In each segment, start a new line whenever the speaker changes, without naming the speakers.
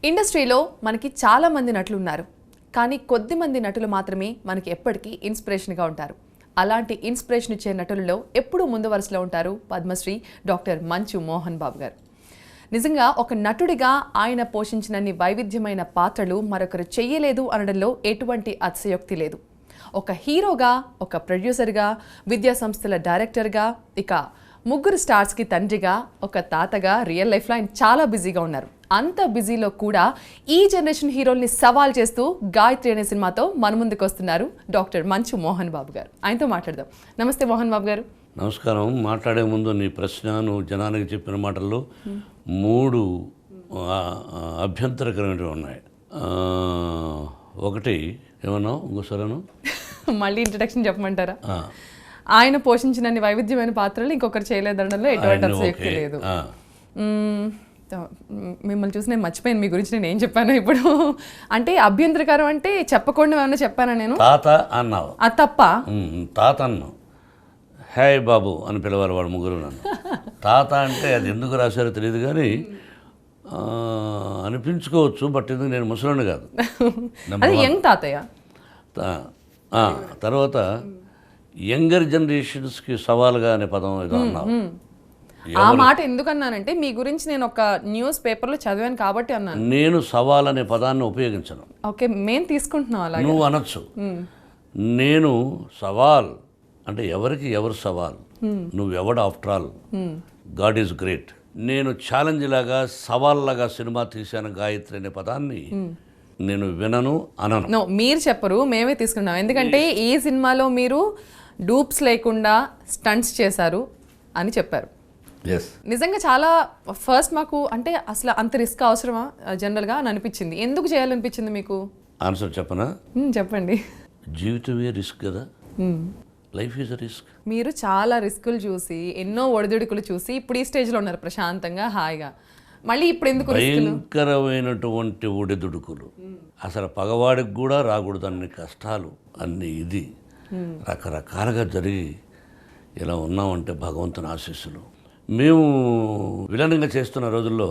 ఇండస్ట్రీలో మనకి చాలా మంది నటులు ఉన్నారు, కానీ కొద్ది మంది నటులు మాత్రమే మనకి ఎప్పటికీ ఇన్స్పిరేషన్గా ఉంటారు. అలాంటి ఇన్స్పిరేషన్ ఇచ్చే నటులలో ఎప్పుడూ ముందు వరుసలో ఉంటారు పద్మశ్రీ డాక్టర్ మంచు మోహన్ బాబు గారు. నిజంగా ఒక నటుడిగా ఆయన పోషించినన్ని వైవిధ్యమైన పాత్రలు మరొకరు చెయ్యలేదు అనడంలో ఎటువంటి అతిశయోక్తి లేదు. ఒక హీరోగా, ఒక ప్రొడ్యూసర్గా, విద్యా సంస్థల డైరెక్టర్గా, ఇక ముగ్గురు స్టార్స్కి తండ్రిగా, ఒక తాతగా రియల్ లైఫ్లో ఆయన చాలా బిజీగా ఉన్నారు. అంత బిజీలో కూడా ఈ జనరేషన్ హీరోల్ని సవాల్ చేస్తూ గాయత్రి అనే సినిమాతో మన ముందుకు వస్తున్నారు డాక్టర్ మంచు మోహన్ బాబు గారు. ఆయనతో మాట్లాడదాం. నమస్తే మోహన్ బాబు గారు.
నమస్కారం. మాట్లాడే ముందు నీ ప్రశ్న, నువ్వు జనానికి చెప్పిన మాటల్లో 3 అభ్యంతరకరమైనవి ఉన్నాయి. ఒకటి ఏమన్నావు ఇంకోసారను
మళ్ళీ ఇంట్రడక్షన్ చెప్పమంటారా? ఆయన పోషించినన్ని వైవిధ్యమైన పాత్రలు ఇంకొకరు చేయలేదనడంలో ఎటువంటి అతిశయోక్తి లేదు. మిమ్మల్ని చూసి నేను మర్చిపోయాను మీ గురించి నేను ఏం చెప్పాను ఇప్పుడు. అంటే అభ్యంతరకరం అంటే చెప్పకుండా ఏమన్నా చెప్పానా నేను?
తాత అన్నావు.
అది తప్ప?
తాత అన్నావు. హాయ్ బాబు అని పిలవాలి వాడు ముగ్గురు నన్ను. తాత అంటే అది ఎందుకు రాశారో తెలియదు కానీ అనిపించుకోవచ్చు. బట్ ఎందుకు, నేను ముసలోని కాదు.
అది యంగ్ తాతయ్య.
తర్వాత యంగర్ జనరేషన్స్కి సవాల్గా అనే పదం ఏదో అన్నావు.
ఆ మాట ఎందుకన్నానంటే మీ గురించి నేను ఒక న్యూస్ పేపర్లో చదివాను కాబట్టి అన్నాను.
నేను సవాల్ అనే పదాన్ని ఉపయోగించను.
ఓకే, మేము తీసుకుంటున్నాం అలా.
నువ్వు అనొచ్చు. నేను సవాల్ అంటే ఎవరికి ఎవరు సవాల్, నువ్వెవడు after all, god is great. నేను ఛాలెంజ్ లాగా, సవాల్ లాగా సినిమా తీశాను గాయత్రి అనే పదాన్ని నేను వినను, అనను.
నో, మీరు చెప్పరు, మేమే తీసుకున్నాం. ఎందుకంటే ఈ సినిమాలో మీరు డూప్స్ లేకుండా స్టంట్స్ చేశారు అని చెప్పారు. నిజంగా చాలా ఫస్ట్ మాకు అంటే అసలు అంత రిస్క్ అవసరమా జనరల్గా అని అనిపించింది. ఎందుకు చేయాలనిపించింది మీకు?
ఆన్సర్ చెప్పనా?
చెప్పండి.
జీవితమే రిస్క్ కదా, లైఫ్ ఈజ్ అ రిస్క్.
మీరు చాలా రిస్కులు చూసి, ఎన్నో ఒడిదుడుకులు చూసి ఇప్పుడు ఈ స్టేజ్లో ఉన్నారు ప్రశాంతంగా, హాయిగా. మళ్ళీ ఇప్పుడు ఎందుకు?
భయంకరమైనటువంటి ఒడిదుడుకులు, అసలు పగవాడికి కూడా రాకూడదు అన్ని కష్టాలు, అన్ని ఇది రకరకాలుగా జరిగి ఇలా ఉన్నామంటే భగవంతుని ఆశీస్సులు. మేము విలనంగా చేస్తున్న రోజుల్లో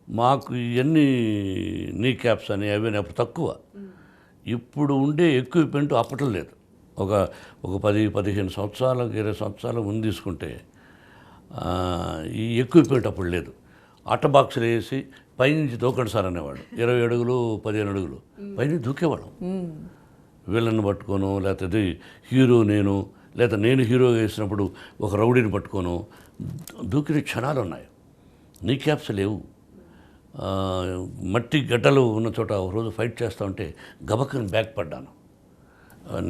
మాకు ఇవన్నీ నీ క్యాప్స్ అని అవి అప్పుడు తక్కువ. ఇప్పుడు ఉండే ఎక్విప్మెంట్ అప్పట్లో లేదు. ఒక 10-15 సంవత్సరాలకు 20 సంవత్సరాల ముందు తీసుకుంటే ఈ ఎక్విప్మెంట్ అప్పుడు లేదు. అట్ట బాక్సులు వేసి పైనుంచి దూకండి సార్ అనేవాడు. 20 అడుగులు 15 అడుగులు పైన దూకేవాళ్ళం. వీళ్ళని పట్టుకోను, లేకపోతే హీరో నేను, లేదా నేను హీరోగా వేసినప్పుడు ఒక రౌడీని పట్టుకోను దూకిన క్షణాలు ఉన్నాయి. నీ క్యాప్స్ లేవు. మట్టి గడ్డలు ఉన్న చోట ఒక రోజు ఫైట్ చేస్తూ ఉంటే గబక్కని బ్యాక్ పడ్డాను,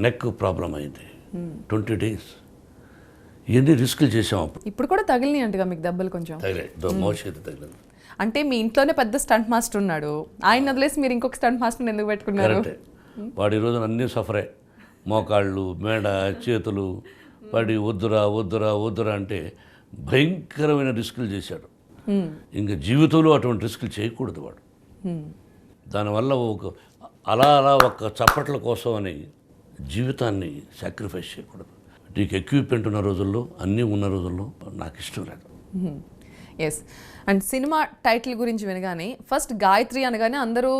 నెక్ ప్రాబ్లం అయింది. 20 days ఇవన్నీ రిస్కులు చేసాం. అప్పుడు ఇప్పుడు
కూడా తగిలినాయి అంటగా మీకు దెబ్బలు? కొంచెం
మోచేతి తగిలింది.
అంటే మీ ఇంట్లోనే పెద్ద స్టంట్ మాస్టర్ ఉన్నాడు, ఆయన వదిలేసి మీరు ఇంకొక స్టంట్ మాస్టర్ ఎందుకు పెట్టుకున్నారు?
వాడి ఈ రోజున అన్నీ సఫరే. మోకాళ్ళు, మెడ, చేతులు పడి వద్దురా వద్దురా వద్దురా అంటే భయంకరమైన రిస్కులు చేశాడు. ఇంకా జీవితంలో అటువంటి రిస్కులు చేయకూడదు వాడు. దానివల్ల అలా ఒక చప్పట్ల కోసం అని జీవితాన్ని సాక్రిఫైస్ చేయకూడదు. నీకు ఎక్విప్మెంట్ ఉన్న రోజుల్లో, అన్నీ ఉన్న రోజుల్లో నాకు ఇష్టం లేదు.
ఎస్. అండ్ సినిమా టైటిల్ గురించి వినగానే ఫస్ట్ గాయత్రి అనగానే అందరూ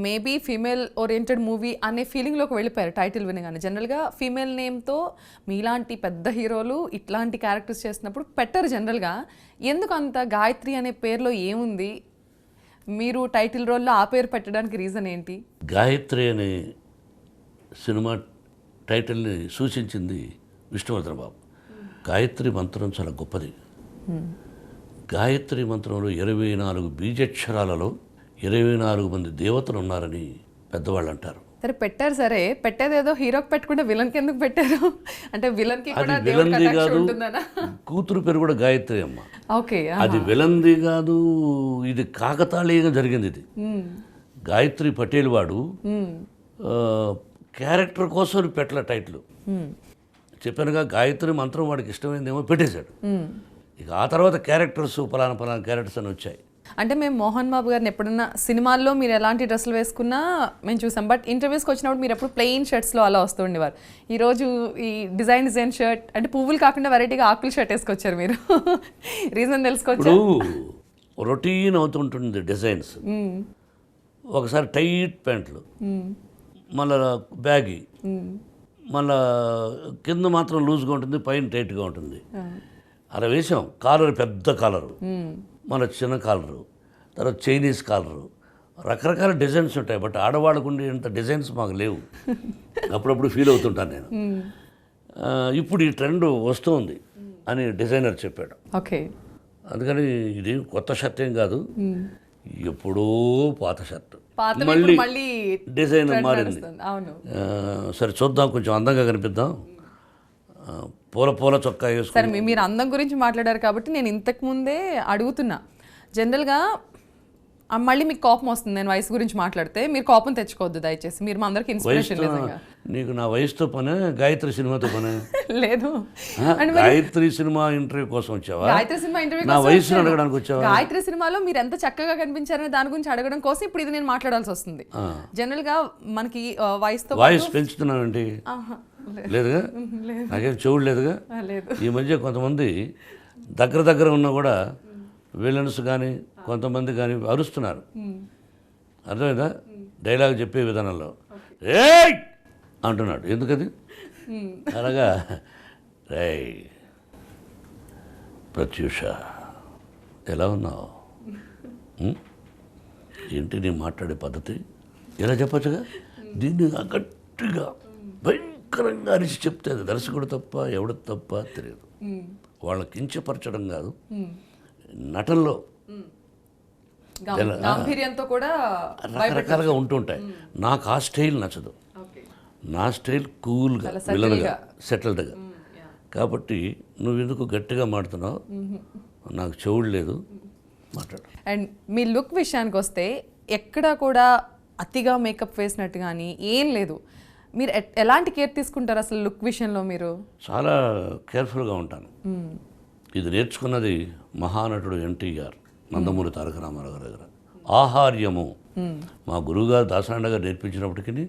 మేబీ ఫీమేల్ ఓరియంటెడ్ మూవీ అనే ఫీలింగ్లోకి వెళ్ళిపోయారు టైటిల్ వినగానే. జనరల్గా ఫీమేల్ నేమ్తో మీలాంటి పెద్ద హీరోలు ఇట్లాంటి క్యారెక్టర్స్ చేస్తున్నప్పుడు పెట్టరు జనరల్గా. ఎందుకు అంత గాయత్రి అనే పేరులో ఏముంది? మీరు టైటిల్ రోల్లో ఆ పేరు పెట్టడానికి రీజన్ ఏంటి?
గాయత్రి అనే సినిమా టైటిల్ని సూచించింది విష్ణువర్ధన్ బాబు. గాయత్రి మంత్రం చాలా గొప్పది. గాయత్రి మంత్రంలో 24 బీజాక్షరాలలో 24 మంది దేవతలు ఉన్నారని పెద్దవాళ్ళు అంటారు.
సరే పెట్టారు, సరే పెట్టేదేదో హీరోకి పెట్టుకుంటే విలన్కి ఎందుకు పెట్టారు? అంటే విలన్కి
విలన్ది కాదు, కూతురు పేరు కూడా గాయత్రి అమ్మ.
ఓకే,
అది విలన్ది కాదు, ఇది కాకతాళీయంగా జరిగింది. ఇది గాయత్రి పటేల్ వాడు క్యారెక్టర్ కోసం పెట్టల టైటిల్. చెప్పానుగా, గాయత్రి మంత్రం వాడికి ఇష్టమైందేమో పెట్టేశాడు. ఇక ఆ తర్వాత క్యారెక్టర్స్ పలానా క్యారెక్టర్స్ అని వచ్చాయి.
అంటే మేము మోహన్ బాబు గారిని ఎప్పుడన్నా సినిమాల్లో మీరు ఎలాంటి డ్రెస్సులు వేసుకున్నా మేము చూసాం, బట్ ఇంటర్వ్యూస్కి వచ్చినప్పుడు మీరు ఎప్పుడు ప్లెయిన్ షర్ట్స్లో అలా వస్తూ ఉండేవారు. ఈరోజు ఈ డిజైన్ షర్ట్ అంటే పువ్వులు కాకుండా వెరైటీగా ఆకులు షర్ట్ వేసుకొచ్చారు మీరు. రీజన్ తెలుసుకోవచ్చు?
రొటీన్ అవుతుంటుంది డిజైన్స్. ఒకసారి టైట్ ప్యాంట్లు, మళ్ళా బ్యాగీ, మళ్ళా కింద మాత్రం లూజ్గా ఉంటుంది, పైన టైట్గా ఉంటుంది. అలా వేసాం. కాలర్ పెద్ద కాలరు, మళ్ళీ చిన్న కాలరు, తర్వాత చైనీస్ కాలరు, రకరకాల డిజైన్స్ ఉంటాయి. బట్ ఆడవాళ్ళకు ఉండేంత డిజైన్స్ మాకు లేవు. అప్పుడప్పుడు ఫీల్ అవుతుంటాను నేను. ఇప్పుడు ఈ ట్రెండ్ వస్తుంది అని డిజైనర్ చెప్పాడు.
ఓకే.
అందుకని ఇది కొత్త షర్ట్ ఏం కాదు, ఎప్పుడో పాత షర్ట్
పాతవి
మళ్ళీ
ఇప్పుడు మళ్ళీ
డిజైన్
trend
మారింది.
నడుస్తుంది. అవును.
సరే చూద్దాం, కొంచెం అందంగా కనిపిద్దాం. పూల పూల చొక్కా
సరే
వేసుకుని
మీరు అందం గురించి మాట్లాడారు కాబట్టి నేను ఇంతకు ముందే అడుగుతున్నా. జనరల్గా మళ్ళీ మీకు కోపం వస్తుంది నేను వయసు గురించి మాట్లాడితే. మీరు కోపం తెచ్చుకోవద్దు దయచేసి. మీరు మా అందరికి ఇన్స్పిరేషన్
వయసుతో
నిజంగా.
నీకు నా వయసుతో పనే, గాయత్రి సినిమాతో పనే?
లేదు.
గాయత్రి సినిమా ఇంటర్వ్యూ కోసం వచ్చావా?
గాయత్రి సినిమా ఇంటర్వ్యూ
నా వయసును అడగడానికి వచ్చావా?
గాయత్రి సినిమాలో మీరు ఎంత చక్కగా కనిపించారనే దాని గురించి అడగడం కోసం ఇప్పుడు ఇది నేను మాట్లాడాల్సి వస్తుంది. జనరల్ గా మనకి వయసుతో
వాయిస్ పెంచుతున్నావేంటి?
ఆహా,
లేదుగా, నాకేం చెవుడు లేదుగా.
లేదు.
ఈ మధ్య కొంతమంది దగ్గర ఉన్నా కూడా విలన్స్ కానీ కొంతమంది కానీ అరుస్తున్నారు. అర్థమైందా? డైలాగ్ చెప్పే విధానంలో ఏయ్ అంటున్నాడు. ఎందుకది? అలాగా రేయ్ ప్రత్యూష ఎలా ఉన్నావు? ఏంటి నీ మాట్లాడే పద్ధతి? ఎలా చెప్పచ్చుగా? దీన్ని గట్టిగా భయంకరంగా అరిచి చెప్తే అది దర్శకుడు తప్ప ఎవడు తప్ప తెలియదు. వాళ్ళని కించపరచడం కాదు, నటనలో
గాంభీర్యంతో కూడా
రకరకాలుగా ఉంటుంటాయి. నాకు ఆ స్టైల్ నచ్చదు. నా స్టైల్ కూల్గా, విలన్గా, సెటిల్డ్గా. కాబట్టి నువ్వు ఎందుకు గట్టిగా మాడుతున్నావు? నాకు చెవుడు లేదు, మాట్లాడు.
అండ్ మీ లుక్ విషయానికి వస్తే ఎక్కడ కూడా అతిగా మేకప్ వేసినట్టు కానీ ఏం లేదు. మీరు ఎలాంటి కేర్ తీసుకుంటారు అసలు లుక్ విషయంలో? మీరు
చాలా కేర్ఫుల్గా ఉంటాను. ఇది నేర్చుకున్నది మహానటుడు ఎన్టీఆర్, నందమూరి తారక రామారావు గారి దగ్గర. ఆహార్యము మా గురువుగారు దాసనారాయణ గారు నేర్పించినప్పటికీ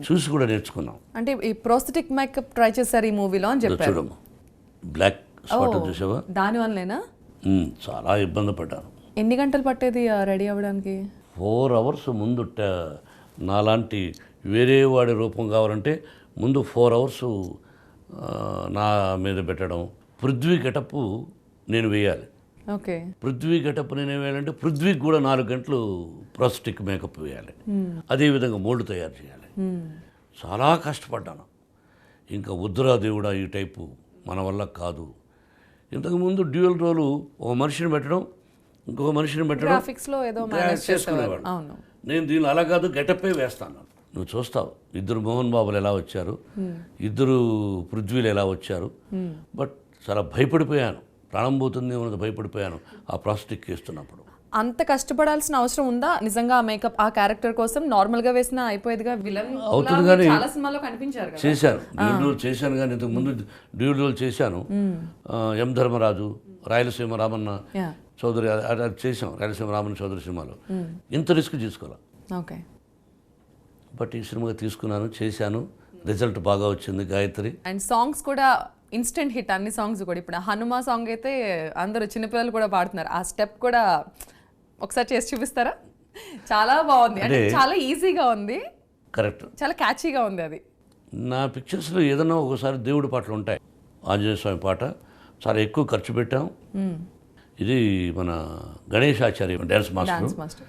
చూసి కూడా నేర్చుకున్నాం.
అంటే ఈ ప్రోస్థెటిక్ మేకప్ ట్రై చేశారు ఈ మూవీలో అని చెప్పారు.
చూడము, బ్లాక్ స్పాట్ చూసావా?
దానివల్లనేనా?
చాలా ఇబ్బంది పడ్డాను.
ఎన్ని గంటలు పట్టేది రెడీ అవ్వడానికి?
4 hours ముందు నాలాంటి వేరే వాడి రూపం కావాలంటే ముందు 4 hours నా మీద పెట్టడం. పృథ్వీ గెటప్ నేను వేయాలి.
ఓకే.
పృథ్వీ గెటప్ నేను వేయాలంటే పృథ్వీకి కూడా 4 గంటలు ప్రోస్టిక్ మేకప్ వేయాలి. అదేవిధంగా మోల్డ్ తయారు చేయాలి. చాలా కష్టపడ్డాను. ఇంకా ఉద్రా దేవుడా ఈ టైపు మన వల్ల కాదు. ఇంతకుముందు డ్యూయల్ రోలు ఒక మనిషిని పెట్టడం, ఇంకొక మనిషిని పెట్టడం,
గ్రాఫిక్స్లో ఏదో మేనేజ్
చేసుకునేవాడు.
అవును.
నేను దీనిలో అలా కాదు, గెటప్పే వేస్తాను. నువ్వు చూస్తావు 2 మోహన్ బాబులు ఎలా వచ్చారు, 2 పృథ్వీలు ఎలా వచ్చారు. బట్ చాలా భయపడిపోయాను, ప్రాణం పోతుంది అన్నది భయపడిపోయాను ఆ ప్రాస్టిక్ వేస్తున్నప్పుడు.
అంత కష్టపడాల్సిన అవసరం ఉందా నిజంగా ఆ మేకప్ ఆ క్యారెక్టర్ కోసం? నార్మల్ గా వేసినా అయిపోయేదిగా. విలన్
అవుతుంది కానీ
చాలా సినిమాలో కనిపించారు కదా.
చేశాను, డ్యూయల్ రోల్ చేశాను. కానీ ఇంతకు ముందు డ్యూయల్ రోల్ చేశాను. ఎం ధర్మరాజు, రాయలసీమ రామన్న చౌదరి, అది చేసాం. రాయలసీమ రామన్న చౌదరి సినిమాలో ఇంత రిస్క్ తీసుకోవాలి.
ఓకే.
బట్ ఈ సినిమాగా తీసుకున్నాను, చేశాను, రిజల్ట్ బాగా వచ్చింది. గాయత్రి
అండ్ సాంగ్స్ కూడా ఇన్స్టెంట్ హిట్, అన్ని సాంగ్స్ కూడా. ఇప్పుడు హనుమా సాంగ్ అయితే అందరూ చిన్నపిల్లలు కూడా పాడుతున్నారు. ఆ స్టెప్ కూడా ఒకసారి చేసి చూపిస్తారా? చాలా బాగుంది, అంటే చాలా ఈజీగా ఉంది.
కరెక్ట్,
చాలా క్యాచీగా ఉంది. అది
నా పిక్చర్స్లో ఏదన్నా ఒకసారి దేవుడి పాటలు ఉంటాయి. ఆంజనేయ స్వామి పాట చాలా ఎక్కువ ఖర్చు పెట్టాం. ఇది మన గణేష్ ఆచార్య డ్యాన్స్ మాస్టర్.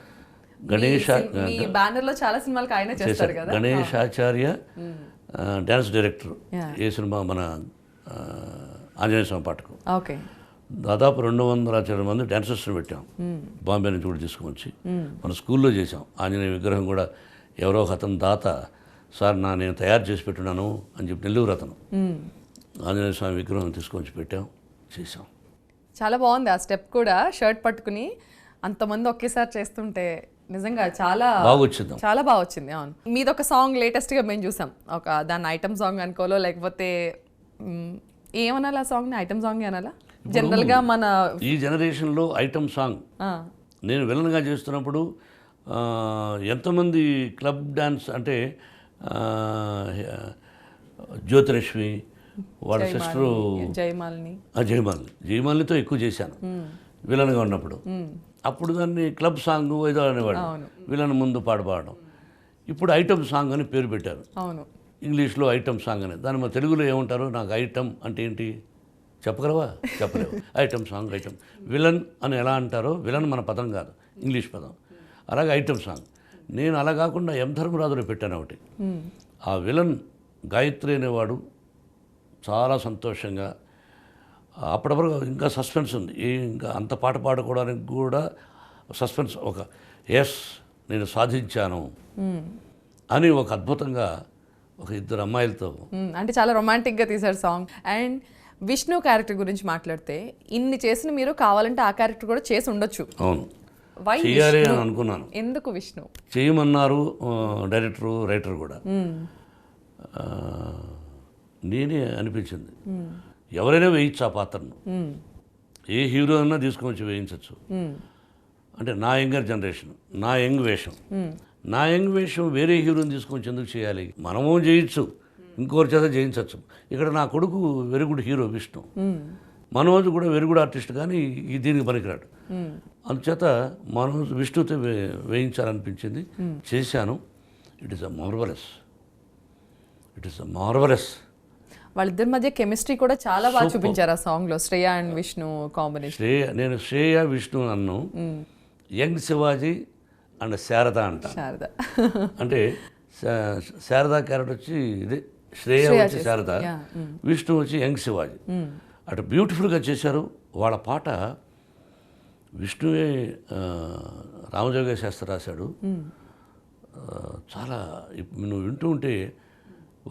మీ బ్యానర్ లో చాలా సినిమాలకు ఆయన చేస్తారు కదా.
గణేష్ ఆచార్య డ్యాన్స్ డైరెక్టర్. ఏ సినిమా? మన ఆంజనేయ స్వామి పాటకు.
ఓకే.
దాదాపు 200 మంది డాన్సర్స్ని పెట్టాం. బాంబే నుంచి కూడా తీసుకువచ్చి మన స్కూల్లో చేసాం. ఆంజనేయ విగ్రహం కూడా ఎవరో అతను దాత, సార్ నేను తయారు చేసి పెట్టున్నాను అని చెప్పి నెల్లూరు అతను ఆంజనేయ స్వామి విగ్రహం తీసుకొచ్చి పెట్టాం, చేసాం.
చాలా బాగుంది ఆ స్టెప్ కూడా. షర్ట్ పట్టుకుని అంతమంది ఒకేసారి చేస్తుంటే నిజంగా చాలా
బాగా వచ్చింది.
చాలా బాగా వచ్చింది. అవును. మీది ఒక సాంగ్ లేటెస్ట్గా మేము చూసాం. ఒక దాన్ని ఐటమ్ సాంగ్ అనుకోలో లేకపోతే ఏమనాలి? ఆ సాంగ్ని ఐటమ్ సాంగ్ అనాలా? జనరల్గా మన
ఈ జనరేషన్లో ఐటమ్ సాంగ్ నేను విలన్గా చేస్తున్నప్పుడు ఎంతమంది క్లబ్ డ్యాన్స్ అంటే జ్యోతిలక్ష్మి వాళ్ళ సిస్టరు
జయమాలిని,
జయమాలినితో ఎక్కువ చేశాను విలన్గా ఉన్నప్పుడు. అప్పుడు దాన్ని క్లబ్ సాంగ్ ఏదో అనేవాడు, విలన్ ముందు పాడడం. ఇప్పుడు ఐటమ్ సాంగ్ అని పేరు పెట్టారు.
అవును,
ఇంగ్లీష్లో ఐటమ్ సాంగ్ అని. దాని మన తెలుగులో ఏమంటారు? నాకు ఐటమ్ అంటే ఏంటి చెప్పగలవా? చెప్పలేవు. Item song, item. విలన్ అని ఎలా అంటారో, విలన్ మన పదం కాదు, ఇంగ్లీష్ పదం. అలాగే ఐటమ్ సాంగ్. నేను అలా కాకుండా ఎం ధర్మరాజుని పెట్టాను ఒకటి. ఆ విలన్ గాయత్రి అనేవాడు చాలా సంతోషంగా, అప్పటివరకు ఇంకా సస్పెన్స్ ఉంది, ఇంకా అంత పాట పాడుకోవడానికి కూడా సస్పెన్స్. ఒక నేను సాధించాను అని ఒక అద్భుతంగా ఒక ఇద్దరు అమ్మాయిలతో.
అంటే చాలా రొమాంటిక్గా తీశారు సాంగ్. అండ్ విష్ణు క్యారెక్టర్ గురించి మాట్లాడితే, ఇన్ని చేసిన మీరు కావాలంటే ఆ క్యారెక్టర్ కూడా చేసి ఉండొచ్చు.
అవును,
Why
చేయాలి
విష్ణు?
అని అనుకున్నాను.
ఎందుకు విష్ణు
చేయమన్నారు డైరెక్టరు, రైటర్ కూడా. నేనే అనిపించింది, ఎవరైనా వేయించు ఆ పాత్రను, ఏ హీరో అయినా తీసుకొని వచ్చి వేయించవచ్చు. అంటే నా యంగర్ జనరేషన్, నా యంగ్ వేషం, నా యంగ్ వేషం వేరే హీరోని తీసుకొని ఎందుకు చేయాలి? మనము చేయొచ్చు, ఇంకోరి చేత చేయించవచ్చు. ఇక్కడ నా కొడుకు very good hero Vishnu, Manoj కూడా వెరీ గుడ్ ఆర్టిస్ట్, కానీ ఈ దీనికి పనికిరాడు. అందుచేత మనోజ్ విష్ణుతో వేయించాలనిపించింది, చేశాను. It is a marvellous.
వాళ్ళిద్దరి మధ్య కెమిస్ట్రీ కూడా చాలా బాగా చూపించారు ఆ సాంగ్ లో, శ్రేయ అండ్ విష్ణు కాంబినేషన్.
నేను శ్రేయ విష్ణు అన్ను యంగ్ శివాజీ అండ్ శారద అంట.
శారద
అంటే శారదా క్యారెక్టర్ వచ్చి ఇది, శ్రేయ వచ్చి శారద, విష్ణు వచ్చి యంగ్ శివాజీ. అటు బ్యూటిఫుల్గా చేశారు. వాళ్ళ పాట విష్ణువే రామజోగ శాస్త్రి రాశాడు. చాలా నువ్వు వింటూ ఉంటే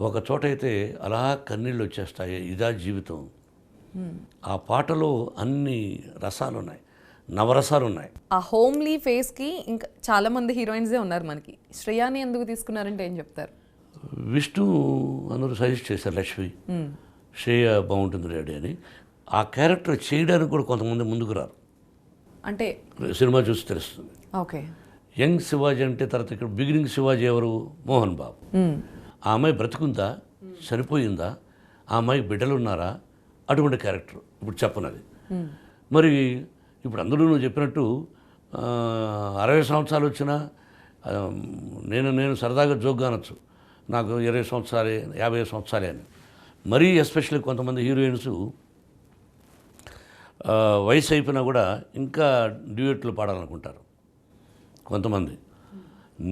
ఒక చోట అయితే అలా కన్నీళ్ళు వచ్చేస్తాయి, ఇదా జీవితం. ఆ పాటలో అన్ని రసాలు ఉన్నాయి, నవరసాలు ఉన్నాయి.
ఆ హోమ్లీ ఫేస్ కి ఇంకా చాలా మంది హీరోయిన్సే ఉన్నారు మనకి. శ్రేయాని ఎందుకు తీసుకున్నారంటే ఏం చెప్తారు?
విష్ణు అందరూ సజెస్ట్ చేశారు, లక్ష్మి శ్రేయ బాగుంటుంది రెడీ అని. ఆ క్యారెక్టర్ చేయడానికి కూడా కొంతమంది ముందుకు రారు,
అంటే
సినిమా చూసి తెలుస్తుంది.
ఓకే,
యంగ్ శివాజీ అంటే తర్వాత ఇక్కడ బిగినింగ్ శివాజీ ఎవరు? మోహన్ బాబు. ఆ అమ్మాయి బ్రతుకుందా, చనిపోయిందా, ఆ అమ్మాయి బిడ్డలు ఉన్నారా? అటువంటి క్యారెక్టర్ ఇప్పుడు చెప్పనది. మరి ఇప్పుడు అందరూ నువ్వు చెప్పినట్టు 60 సంవత్సరాలు వచ్చినా నేను సరదాగా జోక్గా అనొచ్చు, నాకు 20 సంవత్సరాలే 50 సంవత్సరాలే అని. మరీ ఎస్పెషల్లీ కొంతమంది హీరోయిన్స్ వయసు అయిపోయినా కూడా ఇంకా డ్యూయెట్లు పాడాలనుకుంటారు కొంతమంది.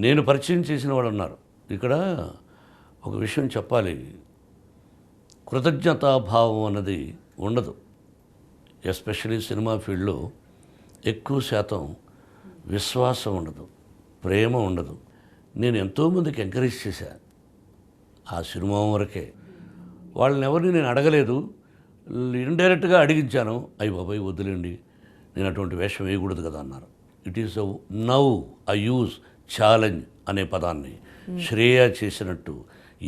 నేను పరిచయం చేసిన వాళ్ళు ఉన్నారు. ఇక్కడ ఒక విషయం చెప్పాలి, కృతజ్ఞతాభావం అన్నది ఉండదు. ఎస్పెషల్లీ సినిమా ఫీల్డ్లో ఎక్కువ శాతం విశ్వాసం ఉండదు, ప్రేమ ఉండదు. నేను ఎంతోమందికి ఎంకరేజ్ చేశాను ఆ సినిమా వరకే. వాళ్ళని ఎవరిని నేను అడగలేదు, ఇండైరెక్ట్గా అడిగించాను. అయ్యి బాబాయ్ వద్దులేండి, నేను అటువంటి వేషం వేయకూడదు కదా అన్నారు. It is now I use challenge అనే పదాన్ని శ్రేయ చేసినట్టు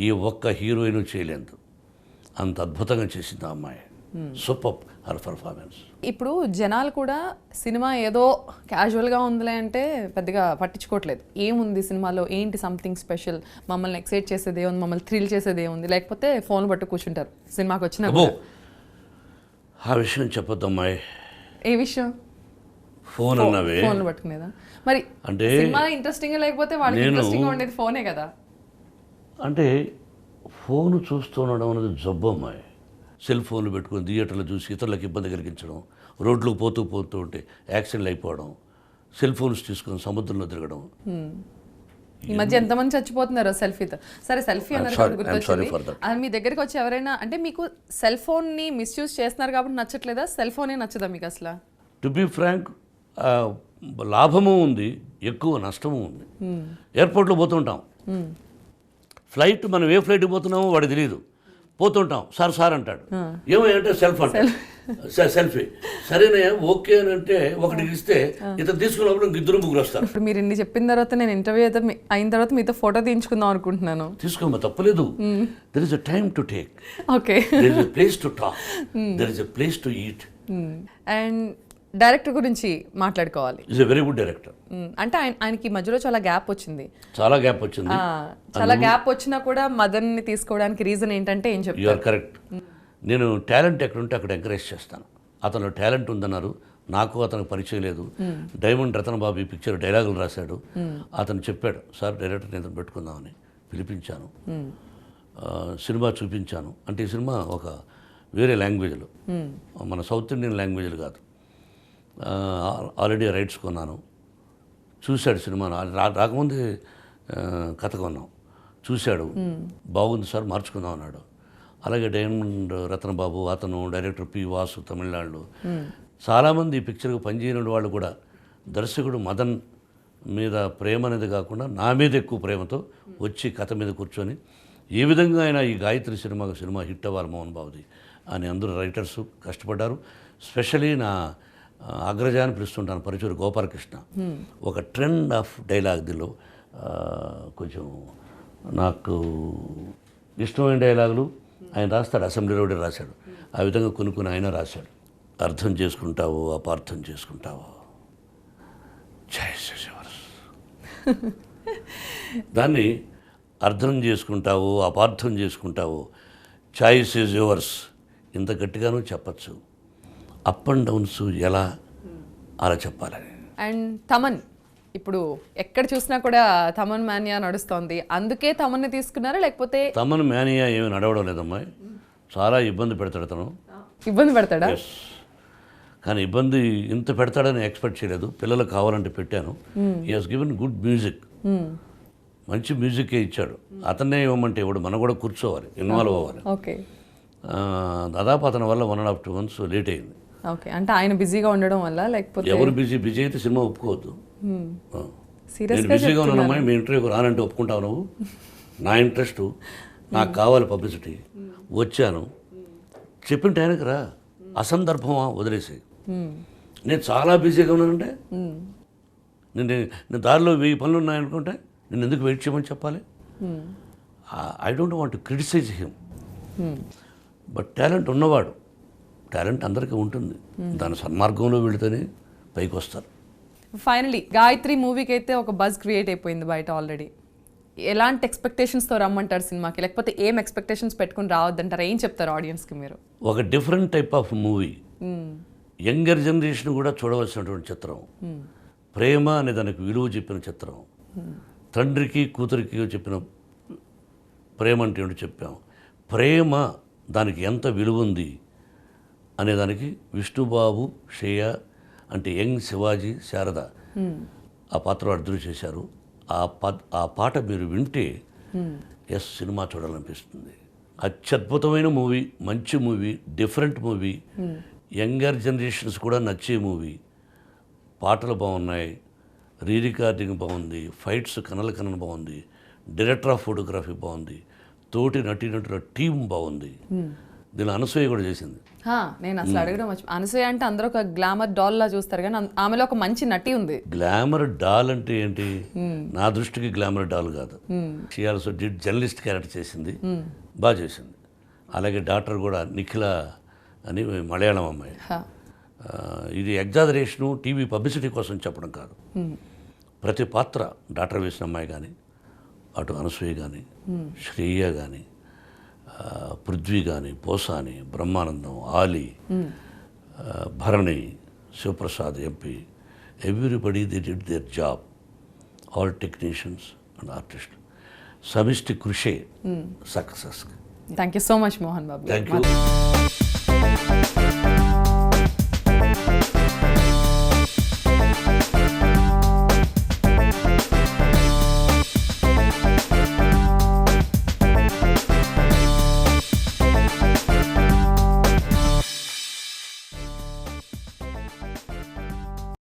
ఈ ఒక్క హీరోయిన్ చేయలేదు. అంత అద్భుతంగా చేసింది ఆ అమ్మాయి. Super her performance.
ఇప్పుడు జనాలు కూడా సినిమా ఏదో క్యాజువల్గా ఉందిలే అంటే పెద్దగా పట్టించుకోవట్లేదు. ఏముంది సినిమాలో, ఏంటి సంథింగ్ స్పెషల్, మమ్మల్ని ఎక్సైట్ చేసేది ఏముంది, మమ్మల్ని థ్రిల్ చేసేది ఏముంది, లేకపోతే ఫోన్ పట్టు కూర్చుంటారు సినిమాకి వచ్చిన.
ఆ విషయం చెప్పొద్దు అమ్మాయి.
ఏ విషయం?
ఫోన్ అన్నవే,
ఫోన్లు పట్టుకునేదా? మరి అంటే సినిమా ఇంట్రెస్టింగ్ లేకపోతే వాళ్ళకి ఇంట్రెస్టింగ్ ఉండేది ఫోనే కదా.
అంటే ఫోన్ చూస్తుండడం అనేది జబ్బు అమ్మాయి. సెల్ ఫోన్లు పెట్టుకుని థియేటర్లు చూసి ఇతరులకు ఇబ్బంది కలిగించడం, రోడ్లకు పోతూ ఉంటే యాక్సిడెంట్లు అయిపోవడం, సెల్ ఫోన్స్ తీసుకుని సముద్రంలో తిరగడం.
ఈ మధ్య ఎంతమంది చచ్చిపోతున్నారో సెల్ఫీతో. సరే, సెల్ఫీ అన్నారు గుర్తొచ్చింది. మీ దగ్గరికి వచ్చి ఎవరైనా అంటే మీకు సెల్ ఫోన్ని మిస్యూజ్ చేస్తున్నారు కాబట్టి నచ్చట్లేదా? సెల్ ఫోనే నచ్చదా మీకు అసలు?
టు బీ ఫ్రాంక్, లాభము ఉంది, ఎక్కువ నష్టము ఉంది. ఎయిర్పోర్ట్లో పోతుంటాం, ఫ్లైట్ మనం ఏ ఫ్లైట్కి పోతున్నామో వాడికి తెలియదు, పోతుంటాం, సార్ అంటాడు, ఏమంటే సెల్ఫ్ అంటాడు, సెల్ఫీ. సరేనా ఓకే అని అంటే ఒకటి ఇస్తే ఇతను తీసుకున్నప్పుడు ఇద్దరు ముగ్గురు వస్తారు.
ఇప్పుడు మీరు ఇన్ని చెప్పిన తర్వాత నేను ఇంటర్వ్యూ అయితే అయిన తర్వాత మీతో ఫోటో తీయించుకుందాం అనుకుంటున్నాను.
తీసుకోమా, తప్పలేదు. There is a time to take,
okay,
there is a place to talk, there is a place to eat.
And director గురించి మాట్లాడుకోవాలి.
Is a very good director.
అంటే ఆయనకి మధ్యలో చాలా గ్యాప్ వచ్చింది.
చాలా గ్యాప్
వచ్చినా కూడా మదన్ని తీసుకోవడానికి రీజన్ ఏంటంటే ఏం చెప్తారు?
You are correct. నేను టాలెంట్ ఎక్కడుంటే అక్కడ ఎంకరేజ్ చేస్తాను. అతను టాలెంట్ ఉందన్నారు, నాకు అతనికి పరిచయం లేదు. డైమండ్ రతన్ బాబు ఈ పిక్చర్ డైలాగులు రాశాడు. అతను చెప్పాడు, సార్ డైరెక్టర్ నేను పెట్టుకుందామని పిలిపించాను. సినిమా చూపించాను. అంటే ఈ సినిమా ఒక వేరే లాంగ్వేజ్లో, మన సౌత్ ఇండియన్ లాంగ్వేజ్లు కాదు. ఆల్రెడీ రైట్స్ కొన్నాను. చూశాడు సినిమాను. రాకముందే కథ కొన్నాం. చూశాడు, బాగుంది సార్ మార్చుకుందాం అన్నాడు. అలాగే డైమండ్ రతన్ బాబు, అతను డైరెక్టర్ పి వాసు తమిళనాడులో, చాలామంది ఈ పిక్చర్కి పనిచేయని వాళ్ళు కూడా దర్శకుడు మదన్ మీద ప్రేమ అనేది కాకుండా నా మీద ఎక్కువ ప్రేమతో వచ్చి కథ మీద కూర్చొని ఏ విధంగా అయినా ఈ గాయత్రి సినిమా హిట్ అవ్వాలి మోహన్ బాబుది అని అందరూ రైటర్స్ కష్టపడ్డారు. స్పెషలీ నా అగ్రజాన్ని పిలుస్తుంటాను, పరుచూరు గోపాలకృష్ణ. ఒక ట్రెండ్ ఆఫ్ డైలాగ్ దీనిలో కొంచెం నాకు ఇష్టమైన డైలాగులు ఆయన రాస్తాడు. అసెంబ్లీలో కూడా రాశాడు. ఆ విధంగా కొన్ని ఆయన రాశాడు. అర్థం చేసుకుంటావు, అపార్థం చేసుకుంటావు, దాన్ని అర్థం చేసుకుంటావు, అపార్థం చేసుకుంటావు, చాయిస్ ఈజ్ యువర్స్. ఇంత గట్టిగానూ చెప్పచ్చు. అప్ అండ్ డౌన్స్ ఎలా అలా చెప్పాలని.
అండ్ తమన్ ఇప్పుడు ఎక్కడ చూసినా కూడా తమన్ మానియా నడుస్తోంది. అందుకే తమన్ని తీసుకున్నారా లేకపోతే?
తమన్ మానియా ఏమి నడవడం లేదమ్మా. చాలా ఇబ్బంది పెడతాడు తను.
ఇబ్బంది పెడతాడా?
కానీ ఇబ్బంది ఇంత పెడతాడని ఎక్స్పెక్ట్ చేయలేదు. పిల్లలకు కావాలంటే పెట్టాను. He has given good music. మంచి మ్యూజికే ఇచ్చాడు. అతన్నే ఇవ్వమంటే ఇవ్వడు, మనం కూడా కూర్చోవాలి, ఇన్వాల్వ్ అవ్వాలి.
ఓకే.
దాదాపు అతని వల్ల 1.5 to 2 months లేట్ అయింది.
ఓకే, అంటే ఆయన బిజీగా ఉండడం వల్ల లేకపోతే?
ఎవరు బిజీ అయితే సినిమా ఒప్పుకోవద్దు. నేను బిజీగా ఉన్నానమ్మా, మీ ఇంటర్వ్యూకి రానంటే ఒప్పుకుంటావు నువ్వు? నా ఇంట్రెస్ట్, నాకు కావాలి పబ్లిసిటీ. వచ్చాను, చెప్పిన టైంకి రా, అసందర్భమా వదిలేసి. నేను చాలా బిజీగా ఉన్నానంటే నేను దారిలో 1000 పనులు ఉన్నాయనుకుంటే నేను ఎందుకు వెయిట్ చేయమని చెప్పాలి? I don't want to criticise him. But talent ఉన్నవాడు, టాలెంట్ అందరికీ ఉంటుంది, దాని సన్మార్గంలో వెళితేనే పైకి వస్తారు.
ఫైనలీ గాయత్రి మూవీకి అయితే ఒక బజ్ క్రియేట్ అయిపోయింది బయట ఆల్రెడీ. ఎలాంటి ఎక్స్పెక్టేషన్స్తో రమ్మంటారు సినిమాకి, లేకపోతే ఏం ఎక్స్పెక్టేషన్స్ పెట్టుకుని రావద్దంటారు? ఏం చెప్తారు ఆడియన్స్కి మీరు?
ఒక different type of movie, younger generation కూడా చూడవలసినటువంటి చిత్రం. ప్రేమ అనే దానికి విలువ చెప్పిన చిత్రం. తండ్రికి కూతురికి చెప్పిన ప్రేమ అంటే ఏంటో చెప్పాం. ప్రేమ దానికి ఎంత విలువ ఉంది అనేదానికి విష్ణుబాబు, శ్రేయ అంటే యంగ్ శివాజీ, శారద ఆ పాత్ర అర్థం చేశారు. ఆ పాట మీరు వింటే సినిమా చూడాలనిపిస్తుంది. అత్యద్భుతమైన మూవీ, మంచి movie, different movie, younger generations కూడా నచ్చే మూవీ. పాటలు బాగున్నాయి, రీ రికార్డింగ్ బాగుంది, ఫైట్స్ కనన బాగుంది, డైరెక్టర్ ఆఫ్ ఫోటోగ్రఫీ బాగుంది, తోటి నటీనటుల టీం బాగుంది. దీని అనసూయ కూడా చేసింది.
నేను అసలు అడగడం అనసూయ అంటే అందరూ ఒక గ్లామర్ డాల్ లా చూస్తారు, కానీ ఆమెలో ఒక మంచి నటి ఉంది.
గ్లామర్ డాల్ అంటే ఏంటి? నా దృష్టికి గ్లామర్ డాల్ కాదు. She also did journalist character చేసింది, బాగా చేసింది. అలాగే డాక్టర్ కూడా నిఖిల అని మలయాళం అమ్మాయి. ఇది ఎగ్జాజరేషను, టీవీ పబ్లిసిటీ కోసం చెప్పడం కాదు. ప్రతి పాత్ర డాక్టర్ వేసిన అమ్మాయి కానీ, అటు అనసూయ కానీ, శ్రేయ కానీ, పృథ్వీ కానీ, Posani, Brahmanandam, Ali, Bharani, Sivaprasad MP, everybody they did their job. All technicians and artist. సమిష్టి కృషే success.
Thank you so much Mohan Babu.
Thank you.